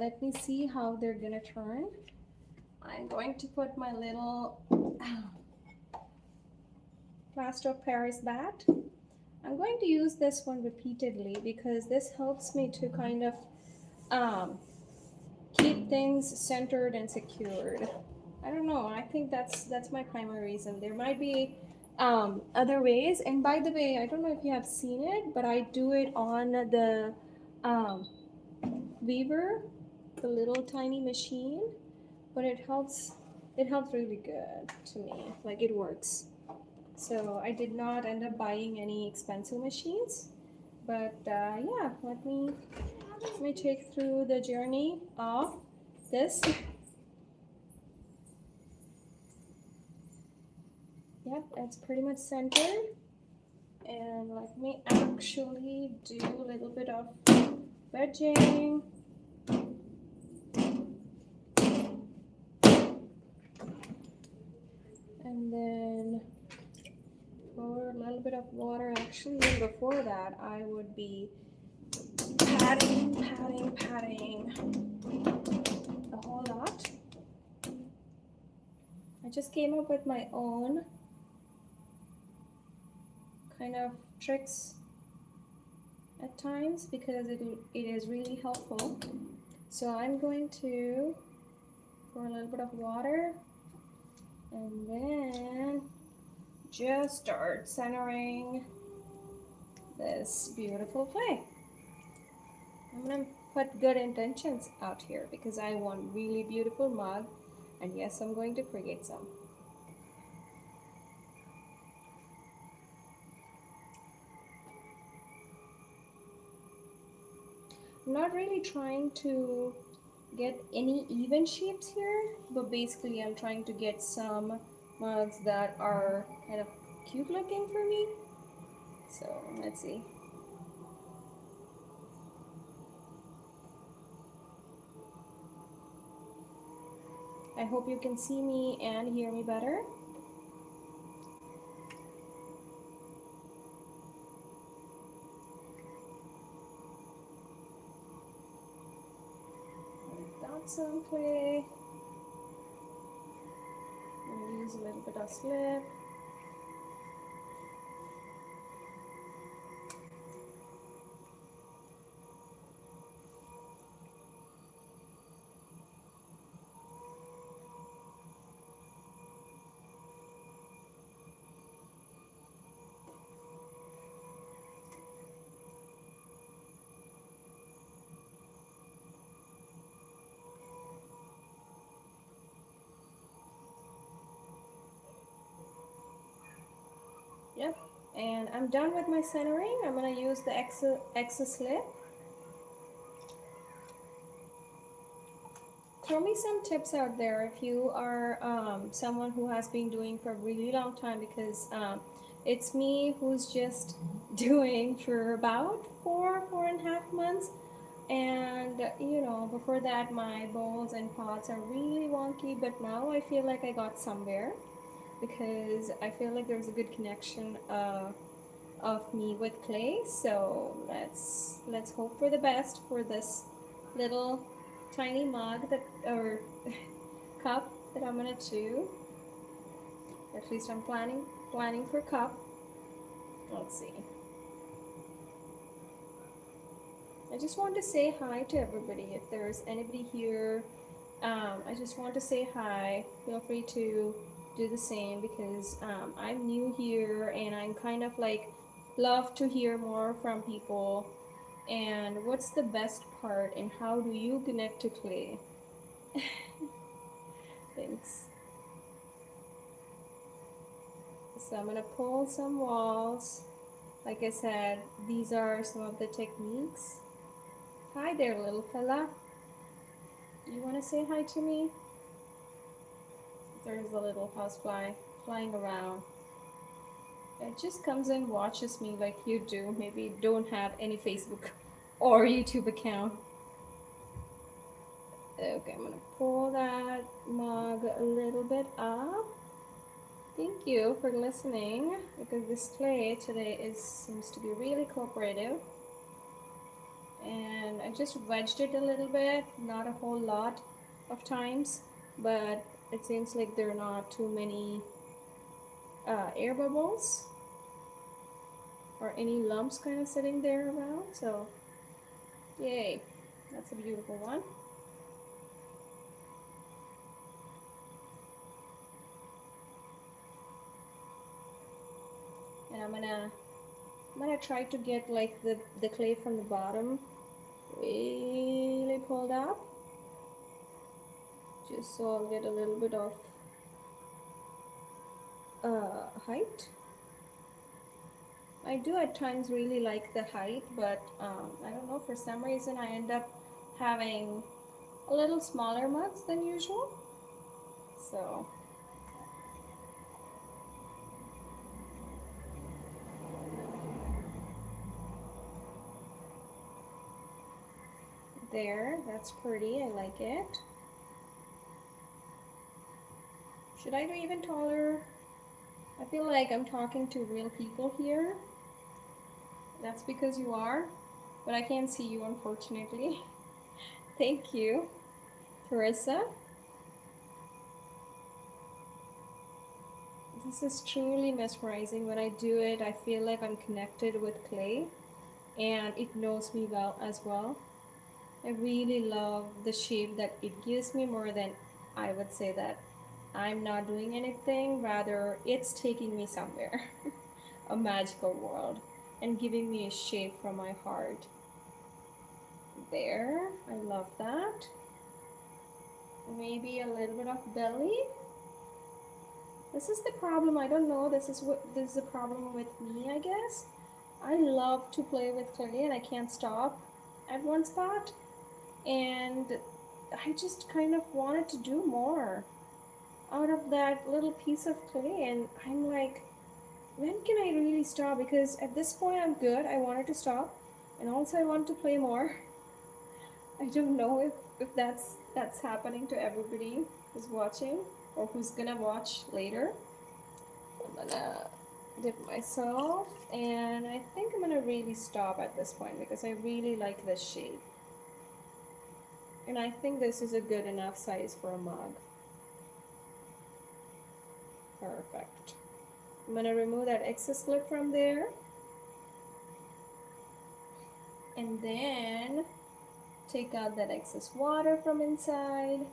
let me see how they're gonna turn. I'm going to put my little plaster of Paris bat. I'm going to use this one repeatedly because this helps me to kind of um, keep things centered and secured. I don't know. I think that's my primary reason. There might be other ways. And by the way, I don't know if you have seen it, but I do it on the um, Weaver, the little tiny machine. But it helps really good to me. Like it works. So I did not end up buying any expensive machines. But yeah, let me take through the journey of this. Yep, it's pretty much centered. And let me actually do a little bit of wedging. And then pour a little bit of water. Actually, even before that, I would be patting a whole lot. I just came up with my own kind of tricks at times because it is really helpful. So I'm going to pour a little bit of water and then just start centering this beautiful clay. I'm gonna put good intentions out here because I want really beautiful mug, and yes, I'm going to create some. I'm not really trying to get any even shapes here, but basically I'm trying to get some mugs that are kind of cute looking for me. So let's see. I hope you can see me and hear me better. Got some clay. I'm gonna use a little bit of slip. Yep, and I'm done with my centering. I'm gonna use the excess slip. Throw me some tips out there if you are someone who has been doing for a really long time, because it's me who's just doing for about 4.5 months. And you know, before that my bowls and pots are really wonky, but now I feel like I got somewhere because I feel like there's a good connection of me with clay. So let's hope for the best for this little tiny mug that or cup that I'm gonna do. At least I'm planning for cup. Let's see. I just want to say hi to everybody. If there's anybody here, I just want to say hi. Feel free to do the same because I'm new here and I'm kind of like love to hear more from people. And what's the best part and how do you connect to clay? Thanks. So I'm gonna pull some walls. Like I said, these are some of the techniques. Hi there, little fella. You wanna say hi to me? There's a little housefly flying around. It just comes and watches me like you do. Maybe you don't have any Facebook or YouTube account. Okay, I'm gonna pull that mug a little bit up. Thank you for listening because this clay today seems to be really cooperative. and I just wedged it a little bit, not a whole lot of times, but it seems like there are not too many air bubbles or any lumps kind of sitting there around. So yay, that's a beautiful one. And I'm gonna try to get like the clay from the bottom really pulled up, just so I'll get a little bit of height. I do at times really like the height, but I don't know, for some reason I end up having a little smaller mugs than usual. So there, that's pretty, I like it. Should I do even taller? I feel like I'm talking to real people here. That's because you are, but I can't see you, unfortunately. Thank you, Teresa. This is truly mesmerizing. When I do it, I feel like I'm connected with clay, and it knows me well as well. I really love the shape that it gives me, more than I would say that I'm not doing anything. Rather, it's taking me somewhere, a magical world, and giving me a shape from my heart. There, I love that. Maybe a little bit of belly. This is the problem. I don't know. This is the problem with me, I guess. I love to play with clay and I can't stop at one spot. And I just kind of wanted to do more out of that little piece of clay. And I'm like, when can I really stop? Because at this point I'm good. I wanted to stop. And also I want to play more. I don't know if that's happening to everybody who's watching or who's gonna watch later. I'm gonna dip myself, and I think I'm gonna really stop at this point because I really like this shape. And I think this is a good enough size for a mug. Perfect. I'm gonna remove that excess lip from there. And then take out that excess water from inside.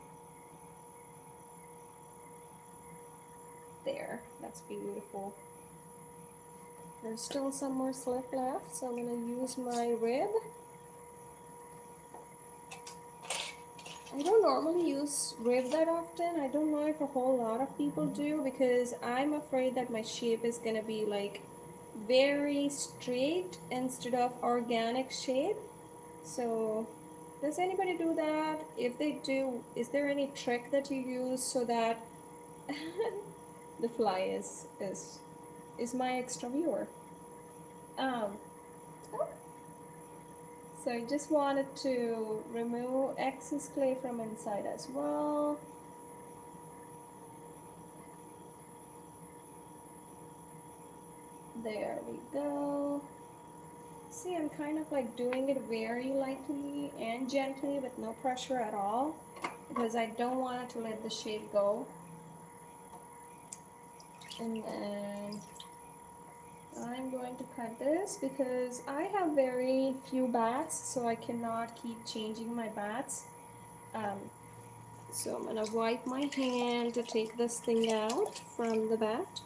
There, that's beautiful. There's still some more slip left, so I'm gonna use my rib. I don't normally use rib that often. I don't know if a whole lot of people do, because I'm afraid that my shape is gonna be like very straight instead of organic shape. So does anybody do that? If they do, is there any trick that you use so that the fly is my extra viewer? Oh, so I just wanted to remove excess clay from inside as well. There we go. See, I'm kind of like doing it very lightly and gently with no pressure at all, because I don't want it to let the shape go. And then I'm going to cut this because I have very few bats, so I cannot keep changing my bats. So I'm gonna wipe my hand to take this thing out from the bat.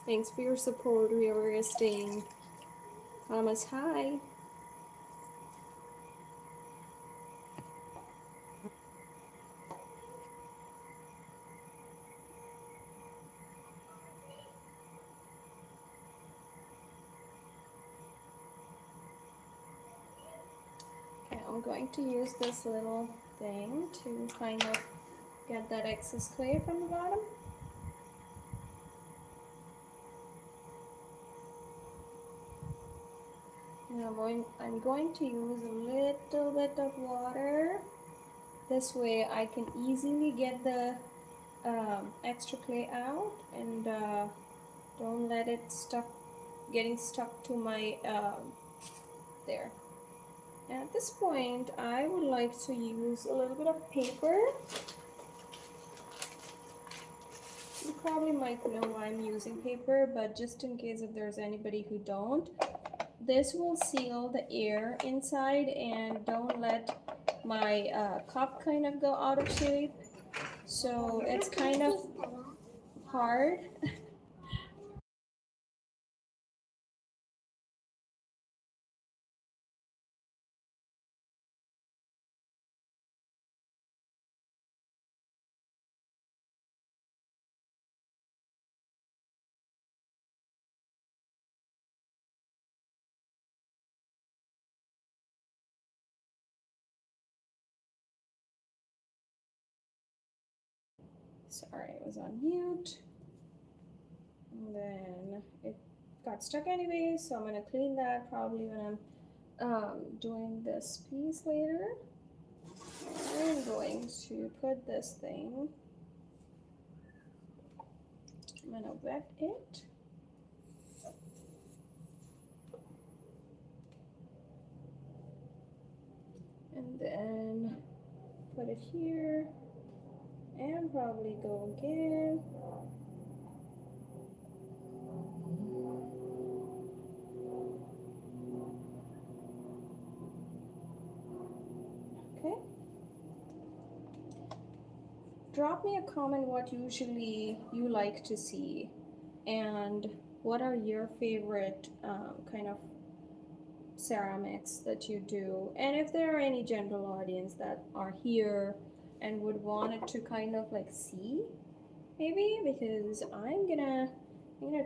Thanks for your support, whoever is staying. Thomas, hi. Okay, I'm going to use this little thing to kind of get that excess clay from the bottom. And I'm going to use a little bit of water. This way I can easily get the extra clay out and Don't let it getting stuck to my, there. At this point, I would like to use a little bit of paper. You probably might know why I'm using paper, but just in case if there's anybody who don't, this will seal the air inside and don't let my cup kind of go out of shape. So it's kind of hard. Sorry, I was on mute. And then it got stuck anyway, so I'm gonna clean that probably when I'm doing this piece later. I'm going to put this thing, I'm gonna wet it. And then put it here and probably go again. Okay. Drop me a comment what usually you like to see and what are your favorite kind of ceramics that you do, and if there are any general audience that are here and would want it to kind of like see maybe, because I'm gonna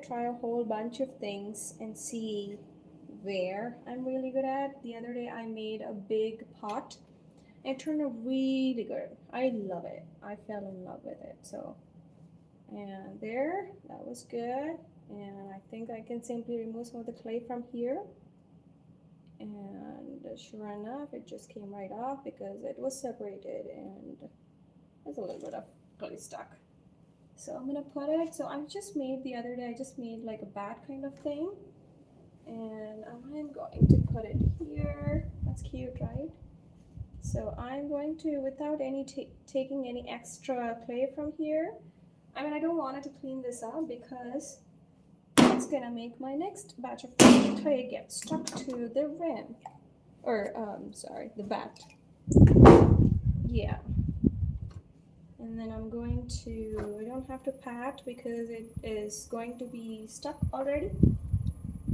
try a whole bunch of things and see where I'm really good at. The other day I made a big pot. It turned out really good. I love it. I fell in love with it. So, and there, that was good. And I think I can simply remove some of the clay from here. And sure enough, it just came right off because it was separated and there's a little bit of clay stuck. So I'm gonna put it, so I just made the other day, I just made like a bat kind of thing. And I'm going to put it here. That's cute, right? So I'm going to, without any taking any extra clay from here, I mean, I don't want it to clean this up because it's gonna make my next batch of clay get stuck to the rim, or sorry, the bat. Yeah. And then I'm going to, I don't have to pat because it is going to be stuck already.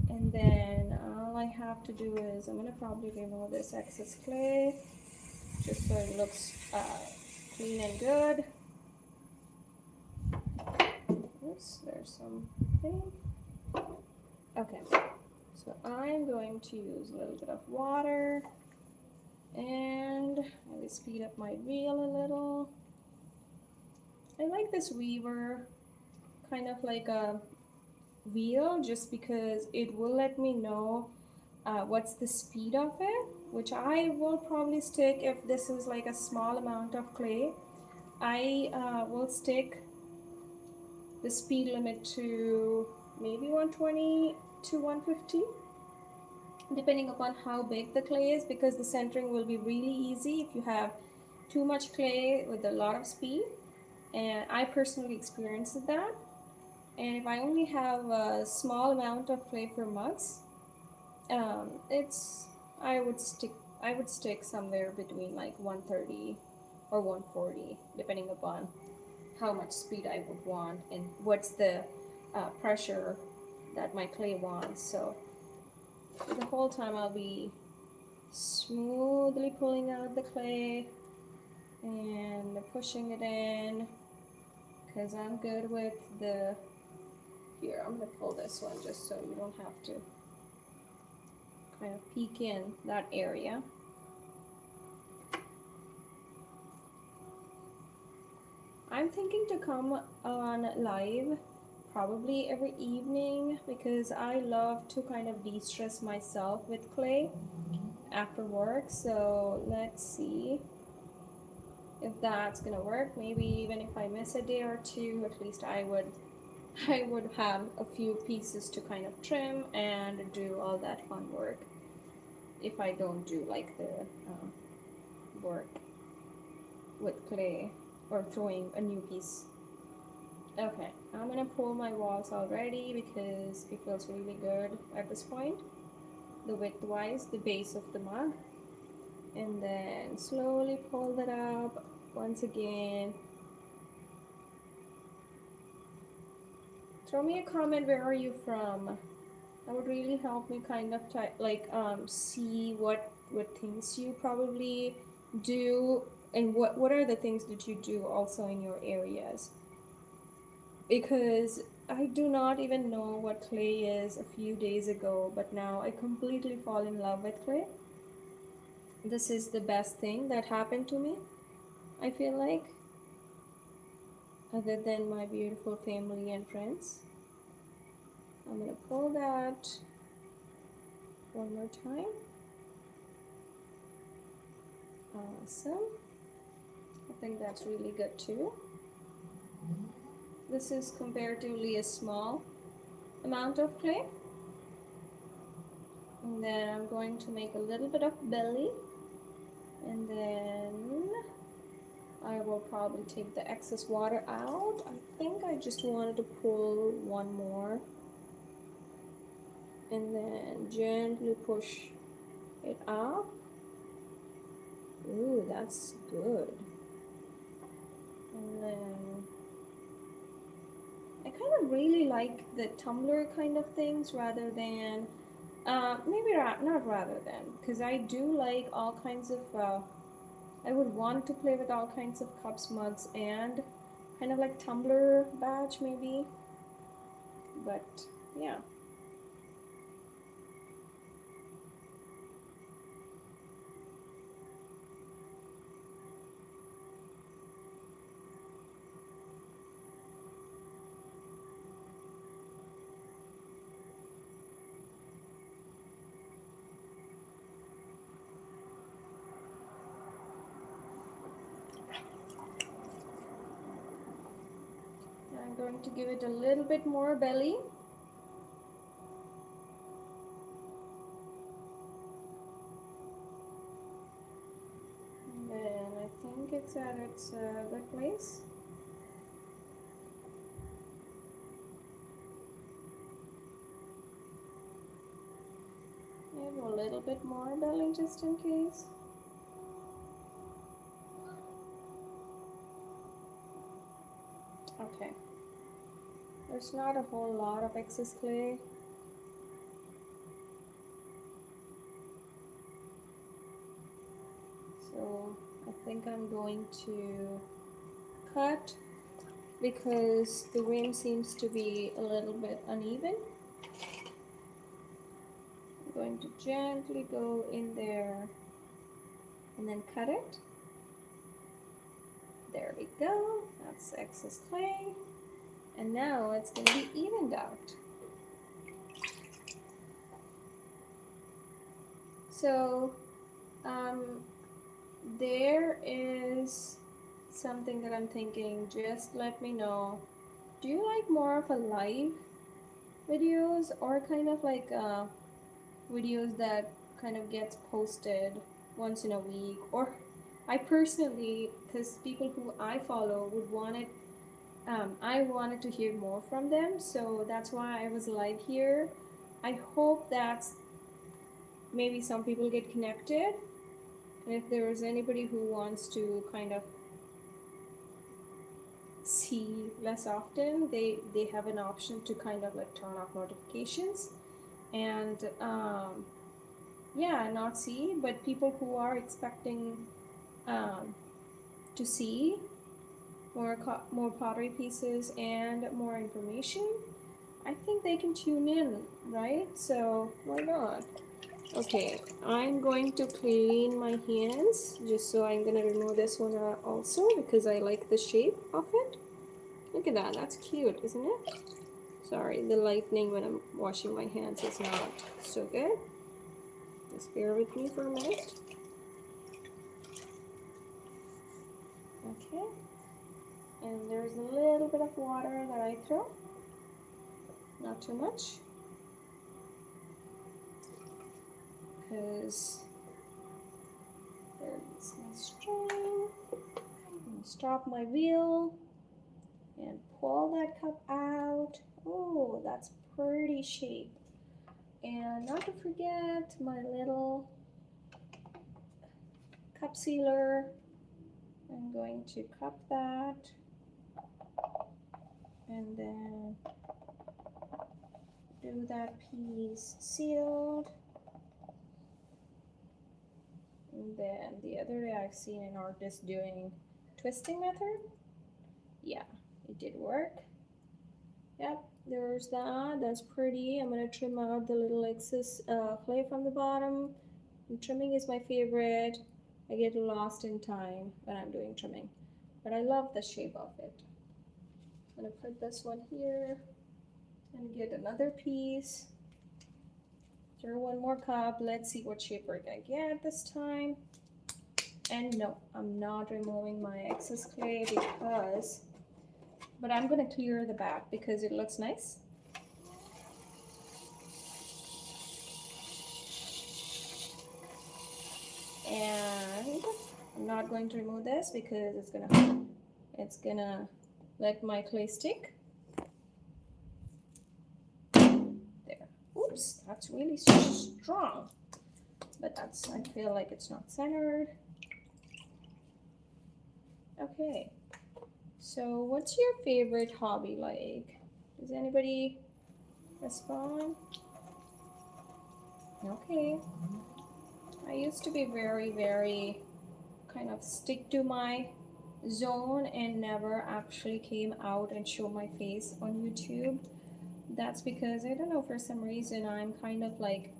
And then all I have to do is, I'm gonna probably remove this excess clay just so it looks clean and good. Oops, there's something. Okay, so I'm going to use a little bit of water and I will speed up my reel a little. I like this weaver, kind of like a wheel, just because it will let me know what's the speed of it, which I will probably stick if this is like a small amount of clay. I will stick the speed limit to maybe 120 to 150, depending upon how big the clay is, because the centering will be really easy if you have too much clay with a lot of speed. And I personally experienced that. And if I only have a small amount of clay for mugs, it's I would stick somewhere between like 130 or 140, depending upon how much speed I would want and what's the pressure that my clay wants. So the whole time I'll be smoothly pulling out the clay and pushing it in, because I'm good with the, here, I'm going to pull this one just so you don't have to kind of peek in that area. I'm thinking to come on live probably every evening because I love to kind of de-stress myself with clay after work. So let's see if that's gonna work. Maybe even if I miss a day or two, at least I would I would have a few pieces to kind of trim and do all that fun work if I don't do like the work with clay or throwing a new piece. Okay, I'm gonna pull my walls already because it feels really good at this point. The width wise, the base of the mug, and then slowly pull that up once again. Throw me a comment, where are you from? That would really help me kind of see what things you probably do, and what are the things that you do also in your areas, because I do not even know what clay is a few days ago, but now I completely fall in love with clay. This is the best thing that happened to me, I feel like, other than my beautiful family and friends. I'm gonna pull that one more time. Awesome. I think that's really good too. This is comparatively a small amount of clay. And then I'm going to make a little bit of belly. And then I will probably take the excess water out. I think I just wanted to pull one more. And then gently push it up. Ooh, that's good. And then I kind of really like the tumbler kind of things rather than, maybe not rather than, because I do like all kinds of, I would want to play with all kinds of cups, mugs, and kind of like tumbler batch maybe, but yeah. I'm going to give it a little bit more belly. And then I think it's at its good place. Maybe a little bit more belly just in case. Okay. There's not a whole lot of excess clay. So I think I'm going to cut because the rim seems to be a little bit uneven. I'm going to gently go in there and then cut it. There we go. That's excess clay. And now it's going to be evened out. So there is something that I'm thinking. Just let me know. Do you like more of a live videos or kind of like videos that kind of gets posted once in a week? Or I personally, because people who I follow would want it, I wanted to hear more from them, so that's why I was live here. I hope that maybe some people get connected, and if there is anybody who wants to kind of see less often, they have an option to kind of like turn off notifications and yeah, not see. But people who are expecting to see more pottery pieces and more information, I think they can tune in, right? So why not? Okay, I'm going to clean my hands, just so I'm gonna remove this one also because I like the shape of it. Look at that, that's cute, isn't it? Sorry, the lightning when I'm washing my hands is not so good. Just bear with me for a minute. Okay, and there's a little bit of water that I throw. not too much, because there's my string. Stop my wheel and pull that cup out. Oh, that's pretty shape. And not to forget my little cup sealer. I'm going to cup that and then do that piece sealed. And then the other day I've seen an artist doing twisting method. Yeah, it did work. Yep, there's that. That's pretty. I'm gonna trim out the little excess clay from the bottom. And trimming is my favorite. I get lost in time when I'm doing trimming, but I love the shape of it. I'm gonna put this one here and get another piece. Throw one more cup. Let's see what shape we're gonna get this time. And no, I'm not removing my excess clay because, but I'm gonna clear the back because it looks nice. And I'm not going to remove this because it's gonna let my clay stick. There. Oops, that's really strong. But I feel like it's not centered. Okay. So what's your favorite hobby like? Does anybody respond? Okay. I used to be very kind of stick to my zone and never actually came out and show my face on YouTube. That's because I don't know, for some reason I'm kind of like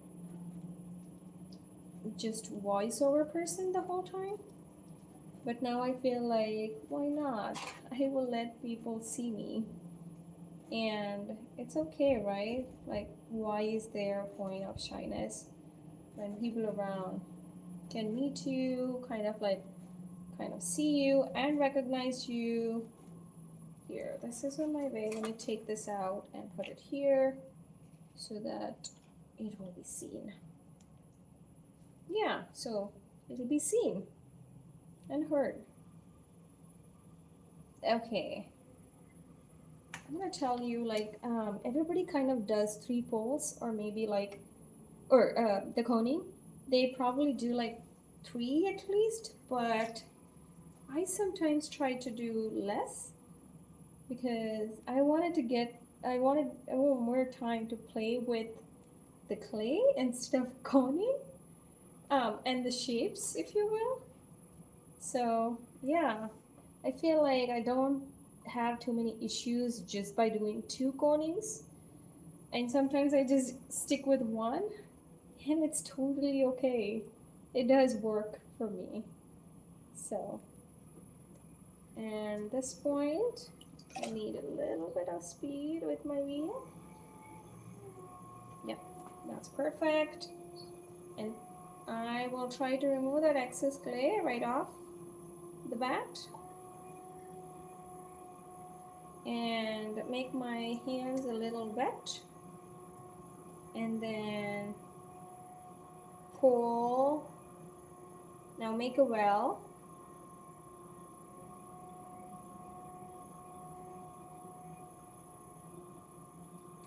just voiceover person the whole time. But now I feel like, why not? I will let people see me. And it's okay, right? Like, why is there a point of shyness when people around can meet you, kind of see you and recognize you? Here, this is on my way. Let me take this out and put it here so that it will be seen. Yeah, so it'll be seen and heard. Okay. I'm gonna tell you, like, everybody kind of does 3 poles, or maybe like, or the coning. They probably do like 3 at least, but I sometimes try to do less because I wanted more time to play with the clay instead of coning, and the shapes, if you will. So yeah, I feel like I don't have too many issues just by doing 2 conings, and sometimes I just stick with one, and it's totally okay. It does work for me. So, and this point, I need a little bit of speed with my wheel. Yep, that's perfect. And I will try to remove that excess clay right off the bat and make my hands a little wet, and then pull. Now make a well.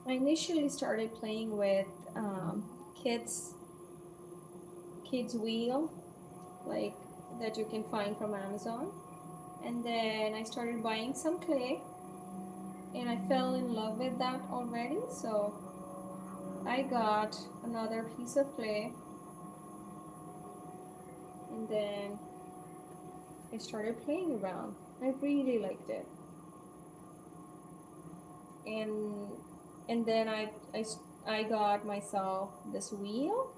I initially started playing with kids wheel, like that you can find from Amazon, and then I started buying some clay, and I fell in love with that already. So I got another piece of clay, and then I started playing around. I really liked it, and then I got myself this wheel,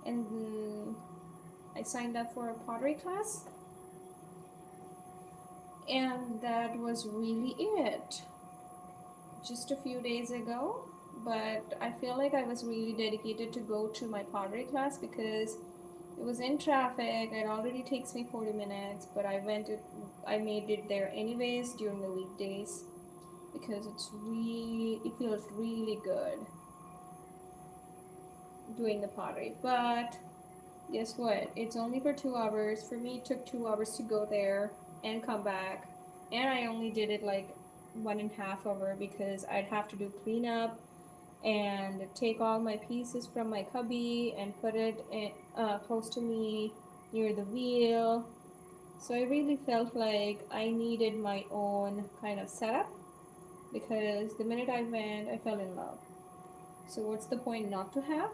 and I signed up for a pottery class, and that was really it. Just a few days ago, but I feel like I was really dedicated to go to my pottery class because it was in traffic. It already takes me 40 minutes, but I made it there anyways during the weekdays. because it feels really good doing the pottery. But guess what? It's only for 2 hours. For me, it took 2 hours to go there and come back. And I only did it like 1.5 hours because I'd have to do cleanup and take all my pieces from my cubby and put it close to me near the wheel. So I really felt like I needed my own kind of setup because the minute I went, I fell in love. So what's the point not to have?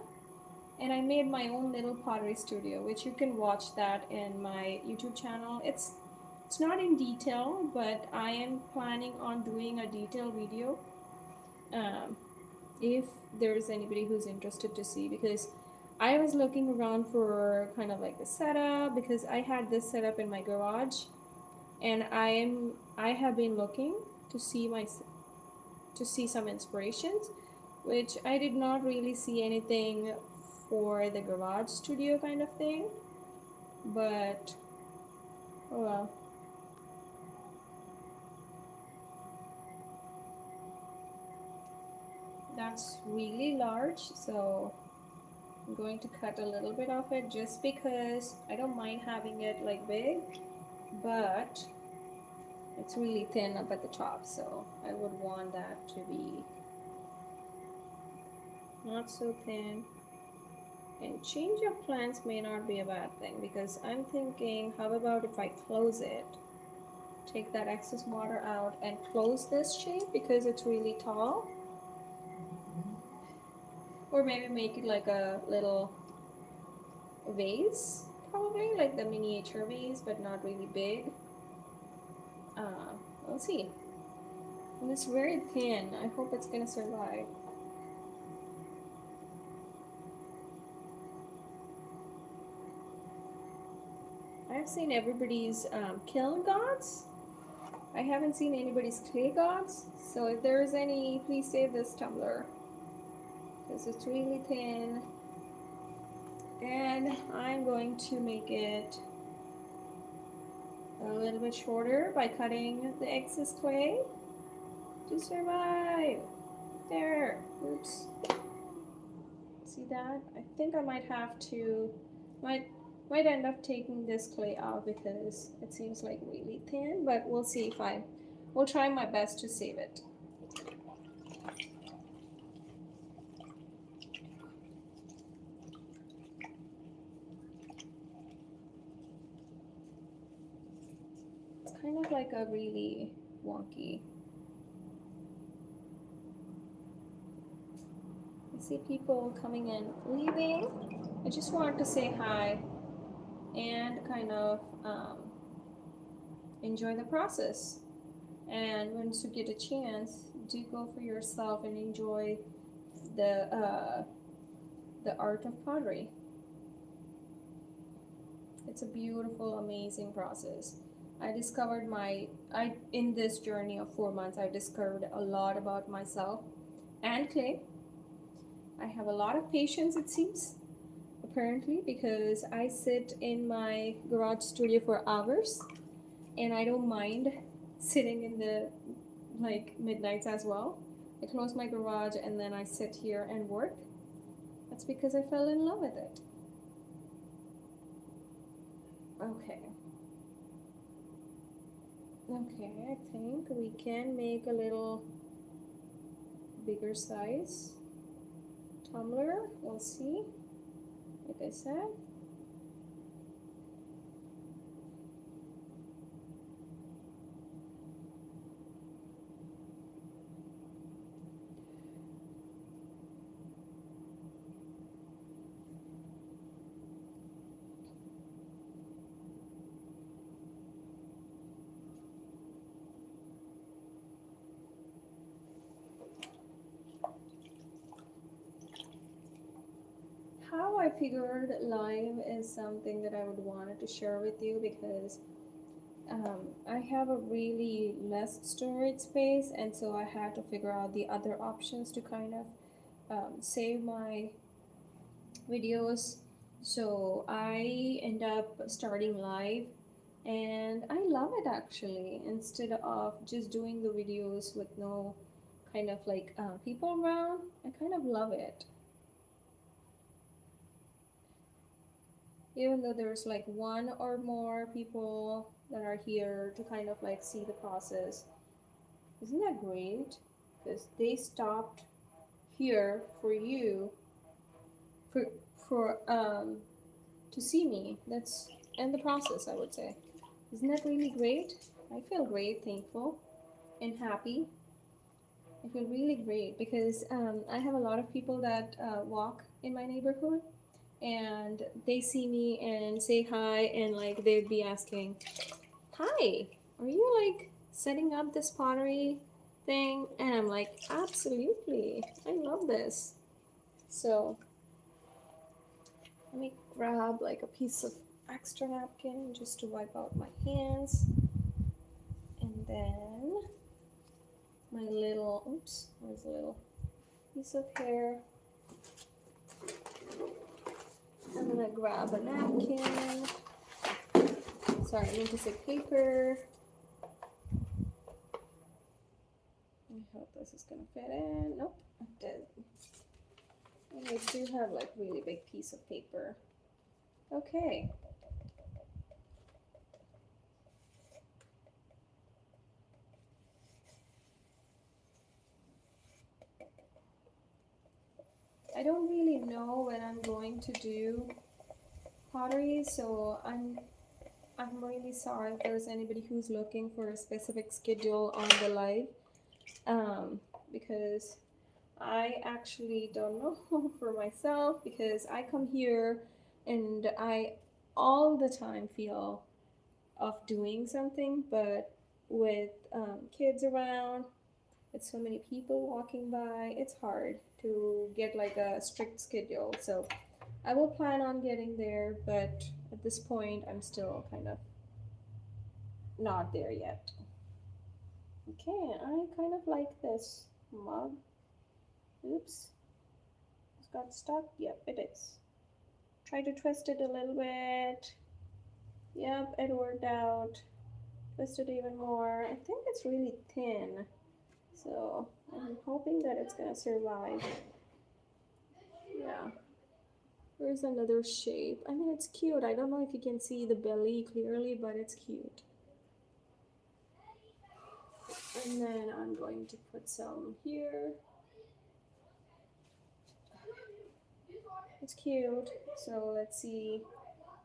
And I made my own little pottery studio, which you can watch that in my YouTube channel. It's not in detail, but I am planning on doing a detailed video um, if there's anybody who's interested to see, because I was looking around for kind of like the setup because I had this set up in my garage, and I have been looking to see some inspirations, which I did not really see anything for the garage studio kind of thing. But oh well. That's really large, so I'm going to cut a little bit of it just because I don't mind having it like big, but it's really thin up at the top, so I would want that to be not so thin. And change of plans may not be a bad thing because I'm thinking, how about if I close it? Take that excess water out and close this shape because it's really tall. Or maybe make it like a little vase, probably like the miniature vase, but not really big. Uh, we'll see. And it's very thin. I hope it's gonna survive. I've seen everybody's kiln gods. I haven't seen anybody's clay gods. So if there's any, please save this tumbler because it's really thin. And I'm going to make it a little bit shorter by cutting the excess clay to survive. There. Oops. See that? I think I might have to, might end up taking this clay out because it seems like really thin, but we'll see if I will try my best to save it. It's kind of like a really wonky. I see people coming and leaving. I just wanted to say hi and kind of enjoy the process. And once you get a chance, do go for yourself and enjoy the art of pottery. It's a beautiful, amazing process. I discovered in this journey of 4 months, I discovered a lot about myself and clay. I have a lot of patience, it seems, apparently, because I sit in my garage studio for hours and I don't mind sitting in the like midnights as well. I close my garage and then I sit here and work. That's because I fell in love with it. Okay. Okay, I think we can make a little bigger size tumbler. We'll see. Like I said. How I figured live is something that I would wanted to share with you because I have a really less storage space, and so I had to figure out the other options to kind of save my videos. So I end up starting live And I love it actually. Instead of just doing the videos with no kind of like people around, I kind of love it. Even though there's like one or more people that are here to kind of like see the process. Isn't that great? Because they stopped here for you for for to see me. That's in the process, I would say. Isn't that really great? I feel great, thankful, and happy. I feel really great because I have a lot of people that walk in my neighborhood, and they see me and say hi, and like they'd be asking, "Hi, are you like setting up this pottery thing?" And I'm like, "Absolutely, I love this." So let me grab like a piece of extra napkin just to wipe out my hands, and then my little, oops, there's a little piece of hair. I'm gonna grab a napkin. Sorry, I meant to say paper. I hope this is gonna fit in. Nope, it didn't. And I do have like really big piece of paper. Okay. I don't really know when I'm going to do pottery, so I'm really sorry if there's anybody who's looking for a specific schedule on the live, because I actually don't know for myself, because I come here and I all the time feel of doing something, but with kids around, with so many people walking by, it's hard to get like a strict schedule. So I will plan on getting there, but at this point, I'm still kind of not there yet. Okay, I kind of like this mug. Oops, it's got stuck. Yep, it is. Try to twist it a little bit. Yep, it worked out. Twist it even more. I think it's really thin, so I'm hoping that it's gonna survive. Yeah. Here's another shape. I mean, it's cute. I don't know if you can see the belly clearly, but it's cute. And then I'm going to put some here. It's cute. So let's see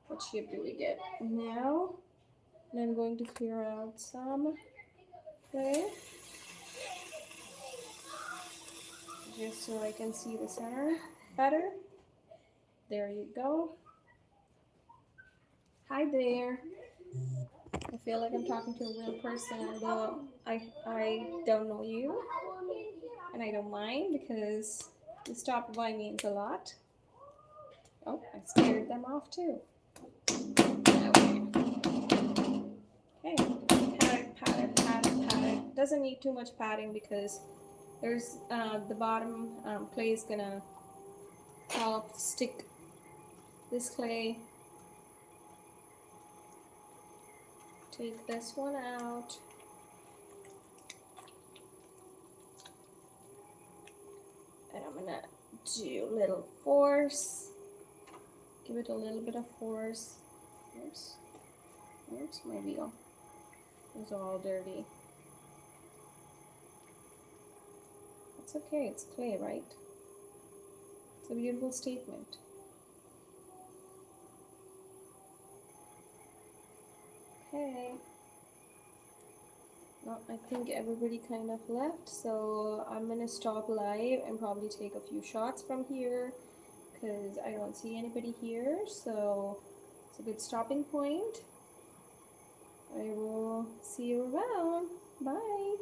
what shape do we get now. And I'm going to clear out some clay just so I can see the center better. There you go. Hi there. I feel like I'm talking to a real person, although I don't know you, and I don't mind because you stopped by means a lot. Oh, I scared them off too. Okay. Okay. Pat it. Doesn't need too much padding because there's the bottom clay is gonna help stick this clay. Take this one out. And I'm gonna do a little force. Give it a little bit of force. Oops. Oops, my wheel is all dirty. It's okay, it's clay, right? It's a beautiful statement. Okay. Well, I think everybody kind of left, so I'm gonna stop live and probably take a few shots from here because I don't see anybody here, so it's a good stopping point. I will see you around. Bye.